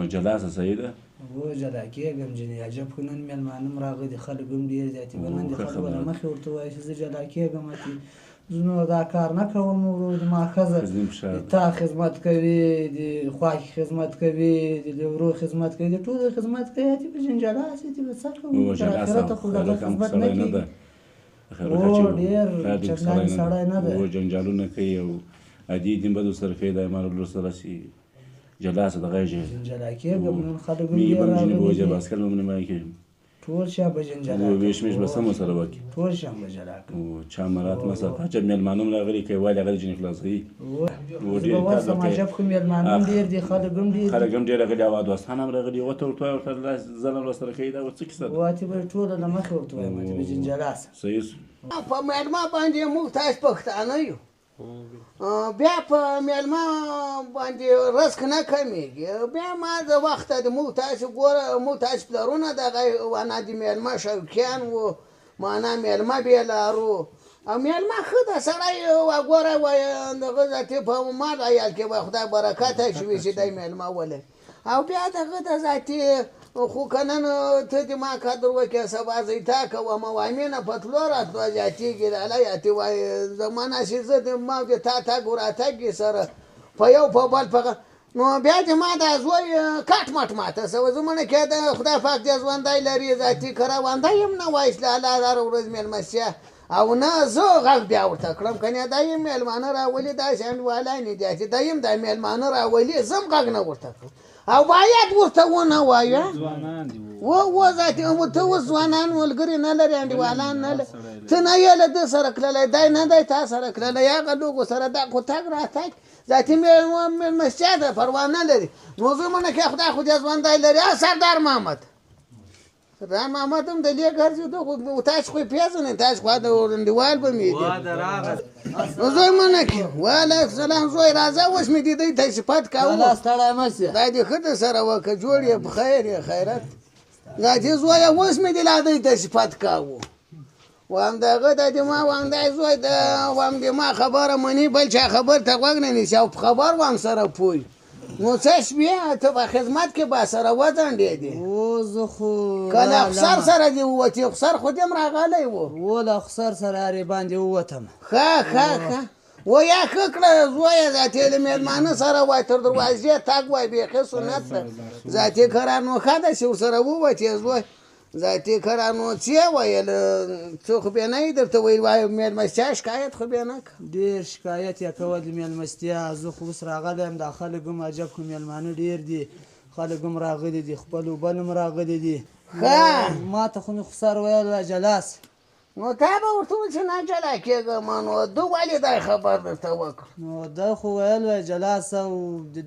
جلاسه صحیح ده و جلا کېږم جنې عجب خو نن مېلمانه م راغلي خلک هم ډېر دي اتې به نن د خلکو نه مخکې ورته ووایي چې زه جلا کېږم اتې نو دا کار نه کوم ورو زما ښځه د تا خدمت کوي د خواښې خدمت کوي د ورو خدمت کوي د ټولو خدمت کوي اتې به جنجاله هسې اتې به څه کوو تر اخرته خو دغه خدمت نه کېږي او ډېر چندانې سړی نه دی جنجالونه کوي او عادي دین به درسره کوي دا مال ورسره سي جلاسه دغه جنجاله کېږم نن خلک هم می ډېر به جنې بوجه راغلي باسکل به نه مای کوي ټول شیان به جنجاله او ویش میش به سم سره وکي ټول شیان به جلا کوي او چا مرات مثلا عجب مېلمانه راغلي کوي وایي هغه جنې خلاصوي زه به ورسم عجب خو مېلمانه هم ډېر دي خلک هم ډېر دي خلک هم ډېر راغلي او دوستان هم راغلي ورته ورته ځان ورسره کوي دا څه کیسه ده واتې به ټوله له مخې ورته وایم اتې به جنجاله سه صحیح په مېلمه باندې موږ تاسو پښتانه یو بیا په مېلمه باندې رزق نه کمیږي بیا ما د وخته د موږ تاسو ګوره موږ تاسو پلرونه دغه وانا د مېلمه شوقیان وو معنا مېلمه بې لارو او مېلمه ښه ده سړی وګوره وایي دغه ذاتي په مال عیال کې به خدای برکت اچوي چې دی مېلمه ولري او بیا دغه د ذاتي خو که نن ته د ما قدر وکړې سبا زه تا کوم او امینه په تلو راتلو زیاتېږي لاله یاتې وایي زمانه چې زه د ما د تا تګ و راتګ سره په یو په بل په نو بیا د ما دا زوی کټ مټ ماته سوه زمونږ کې د خدای پاک دې ژوندی لري ذاتي کراوندی هم نه وایست لاله هره ورځ مېلمستیا او نه زه غږ بیا ورته کړم که نه دا یې مېلمانه راولي داسې انډوالانې دي چې دا یم دا مېلمانه راولي زه هم غږ نه ورته کړم او باید ورته ونه وایو و ذاتي ته اوس ځوانان ملګري نه لري انډیوالان نه لري ته نه یې له ده سره کړلی دی نه دی تا سره کړلی هغه لوږو سره دا خو تګ راتګ ذاتي مېلمستیا ده پروا نه لري نو زمونږ کې خدای خو دې ژوندی لري سردار محمد سردار محمد هم د دې ګرځېدو خو تاسو خو یې پېژنئ تاسو خو د انډیوال به مې دي نو زوی منه کې وعلیکم السلام زوی راځه اوس مې د دوی ته صفت کوو ستړی مه سې دا دې ښه در سره وکړه جوړ یې په خیر یې خیرت دا چې زویه اوس مې د لا دوی ته صفت کوو وایم دغه د دې ما وایم دی زوی د وایم د ما خبره مني بل چا خبر ته غوږ نه نیسي او په خبر وایم سره پوی نو څه شوې ته په خدمت کې با سره وځنډېدې او زه خو که له افسر سره دې ووتې افسر خو دې هم راغلی و و له افسر سره هرې باندې ووتم ښه و یا ښه کړه زویه ذاتي له مېلمانه سره وای تر دروازې تګ وای بیخي سنت ده ذاتي کره نو ښه ده چې ورسره ووتې زوی ذاتي کره نو څه ویل څه خو بیا نه یې درته ویل وایي مېلمستیا شکایت خو بیا نه کړه ډېر شکایت یې کول د مېلمستیا زه خو اوس راغلی یم دا خلک هم عجب خو مېلمانه ډېر دي خلک هم راغلي دي خپل وبل هم راغلي دي ما ته خو مې خو سر ویل جلاس نو تا به ورته وویل چې نه جلا کېږم نو ده ولې دا خبر درته وکړ نو ده خو ویل وی جلاس او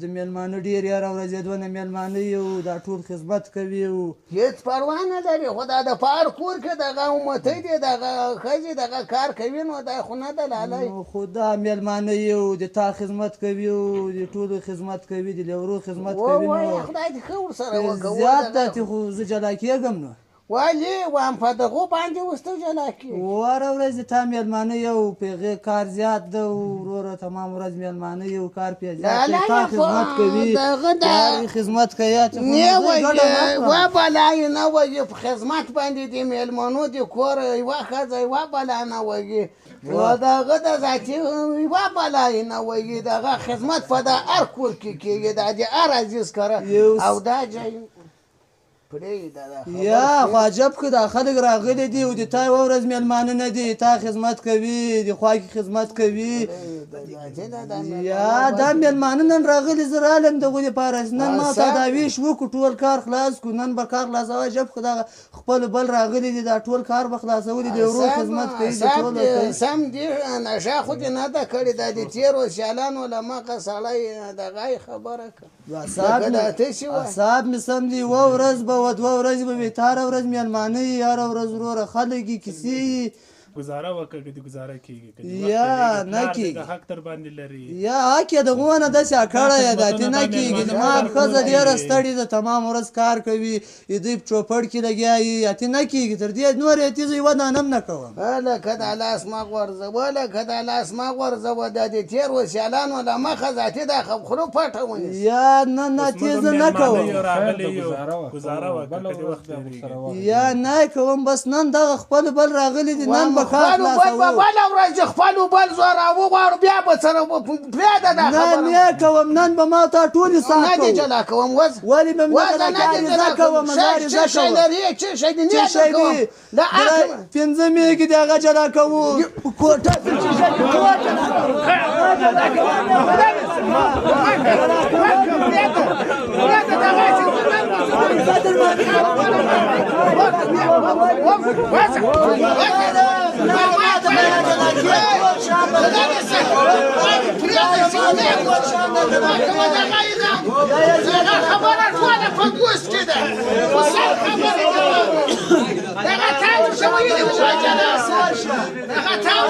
د مېلمانه ډېر یاره ورځې دونه مېلمانه یو دا ټول خدمت کوي او هېڅ پروا نه لري خو دا د پار کور کې دغه امتی دی دغه ښځې دغه کار کوي نو دا خو نه ده لالی نو خو دا مېلمانه یو د تا خدمت کوي او د ټولو خدمت کوي د لیورو خدمت کوي ووایه خدای دې ښه ورسره وکړه زیات داتې خو زه جلا کېږم نو ولې وایم په دغو باندې اوس ته جلا کېږي واره ورځ د تا مېلمانه یو په هغې کار زیات ده وروره تمام ورځ مېلمانه یو کار پې زیات دی تا خدمت کوي هر خدمت کوي نه وایي و بلا یې نه وایي په خدمت باندې د مېلمنو د کور یوه ښځه یوه بلا نه وایي و دغه د ذاتي یوه بلا یې نه وایي دغه خدمت په د هر کور کې کېږي دا د هر عزیز کره او دا جای یا خو عجب که دا خلک راغلي دي او د تا یوه ورځ مېلمانه نه دي تا خدمت کوي د خواږې خدمت کوي یا دا مېلمانه نن راغلي زه رالم دغو دپاره نن ما ته دا ویش وکړو ټول کار خلاص کړو نن به کار خلاصوه عجب که دغه خپل بل راغلي دي دا ټول کار به خلاصولي د ورو خدمت کوي د ټولو کوي سم دي نشه خو دې نه ده کړې دا د تېرو سیالانو له مخه سړی دغه یې خبره کړه اعصاب مې سم دي یوه ورځ به و دوه ورځې به وي هره ورځ مېلمانه یي هره ورځ وروره خلک یي کیسې یي گزاره وکړه که دې گزاره کېږي که دې یا وخت نه لري، کېږي. پلار دې د حق در باندې لري یا حق یې دغونه داسې کړی یې دا ته نه کېږي زما ښځه ډېره ستړې ده تمام ورځ کار کوي دوی په چوپړ کې لګیا یي اتې نه کېږي تر دې نور یې زه یوه دانه هم نه کوم لکه د لاس ما غورځوه لکه د لاس ما غورځوه دا د تېرو سیالانو له مخه ذاتي دا خبرو پټه ونیسه یا نه نه تې زه نه کوم راغلی یو گزاره وکړه که دې وخت لري یا نه کوم بس نن دغه خپل بل راغلی دي نن به کار خلاصوو بله ورځ چې خپلو بل زوراوه غواړو بیا به سره پرېږده دا خبره نه نه کوم نن به ما تا ټولې ساه نه دې کوو جلا کوم وز ولې به مې وز نه نه دې عریضه کوم زه عریضه څه شی کوم لري څه شی دې څه شی نه کوم دي د عقل پنځه میږي د هغه جلا کوو کوټه څه شی دي کوټه خبره ټوله په ګوس کې ده وسل خبره دغه تاو شوی دی دغه تاو